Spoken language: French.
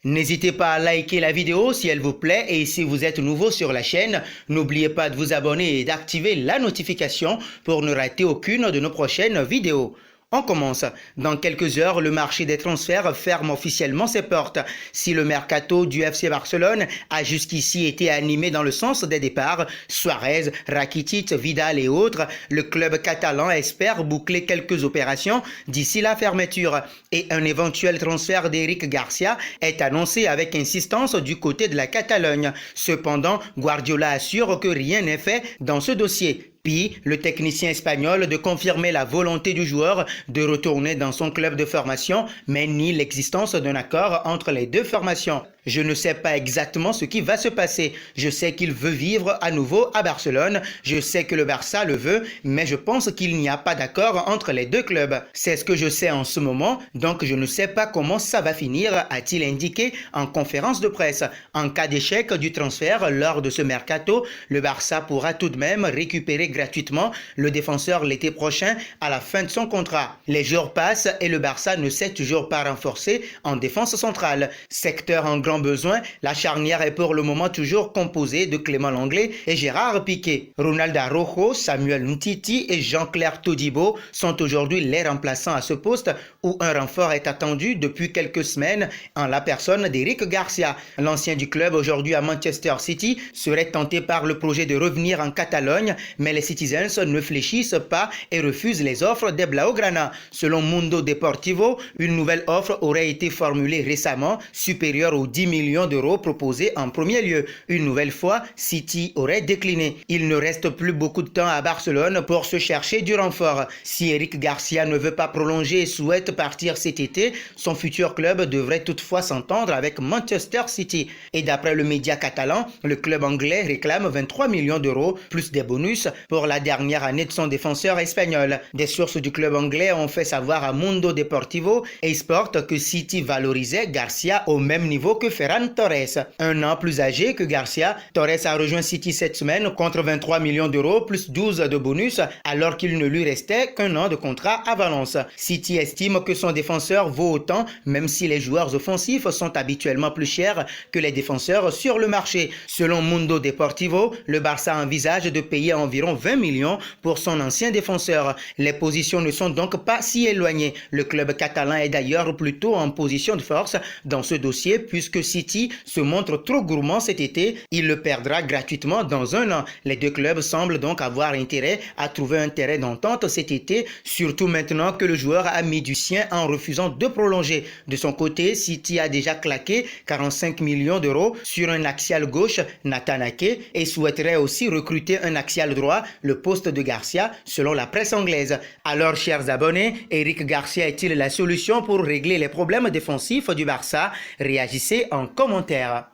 N'hésitez pas à liker la vidéo si elle vous plaît et si vous êtes nouveau sur la chaîne, n'oubliez pas de vous abonner et d'activer la notification pour ne rater aucune de nos prochaines vidéos. On commence. Dans quelques heures, le marché des transferts ferme officiellement ses portes. Si le mercato du FC Barcelone a jusqu'ici été animé dans le sens des départs, Suarez, Rakitic, Vidal et autres, le club catalan espère boucler quelques opérations d'ici la fermeture. Et un éventuel transfert d'Eric Garcia est annoncé avec insistance du côté de la Catalogne. Cependant, Guardiola assure que rien n'est fait dans ce dossier. Puis, le technicien espagnol de confirmer la volonté du joueur de retourner dans son club de formation, mais nie l'existence d'un accord entre les deux formations. Je ne sais pas exactement ce qui va se passer. Je sais qu'il veut vivre à nouveau à Barcelone. Je sais que le Barça le veut, mais je pense qu'il n'y a pas d'accord entre les deux clubs. C'est ce que je sais en ce moment, donc je ne sais pas comment ça va finir, a-t-il indiqué en conférence de presse. En cas d'échec du transfert lors de ce mercato, le Barça pourra tout de même récupérer gratuitement le défenseur l'été prochain à la fin de son contrat. Les jours passent et le Barça ne s'est toujours pas renforcé en défense centrale. Secteur en grand besoin, la charnière est pour le moment toujours composée de Clément Lenglet et Gérard Piqué. Ronald Araujo, Samuel Umtiti et Jean-Claire Todibo sont aujourd'hui les remplaçants à ce poste où un renfort est attendu depuis quelques semaines en la personne d'Eric Garcia. L'ancien du club aujourd'hui à Manchester City serait tenté par le projet de revenir en Catalogne, mais les Citizens ne fléchissent pas et refusent les offres des Blaugrana. Selon Mundo Deportivo, une nouvelle offre aurait été formulée récemment, supérieure aux 10 millions d'euros proposés en premier lieu. Une nouvelle fois, City aurait décliné. Il ne reste plus beaucoup de temps à Barcelone pour se chercher du renfort. Si Eric Garcia ne veut pas prolonger et souhaite partir cet été, son futur club devrait toutefois s'entendre avec Manchester City. Et d'après le média catalan, le club anglais réclame 23 millions d'euros plus des bonus pour la dernière année de son défenseur espagnol. Des sources du club anglais ont fait savoir à Mundo Deportivo et Sport que City valorisait Garcia au même niveau que Ferran Torres. Un an plus âgé que Garcia, Torres a rejoint City cette semaine contre 23 millions d'euros plus 12 de bonus alors qu'il ne lui restait qu'un an de contrat à Valence. City estime que son défenseur vaut autant même si les joueurs offensifs sont habituellement plus chers que les défenseurs sur le marché. Selon Mundo Deportivo, le Barça envisage de payer environ 20 millions pour son ancien défenseur. Les positions ne sont donc pas si éloignées. Le club catalan est d'ailleurs plutôt en position de force dans ce dossier puisque City se montre trop gourmand cet été, il le perdra gratuitement dans un an. Les deux clubs semblent donc avoir intérêt à trouver un terrain d'entente cet été, surtout maintenant que le joueur a mis du sien en refusant de prolonger. De son côté, City a déjà claqué 45 millions d'euros sur un axial gauche, Nathan Ake, et souhaiterait aussi recruter un axial droit, le poste de Garcia, selon la presse anglaise. Alors, chers abonnés, Eric Garcia est-il la solution pour régler les problèmes défensifs du Barça? Réagissez en commentaire.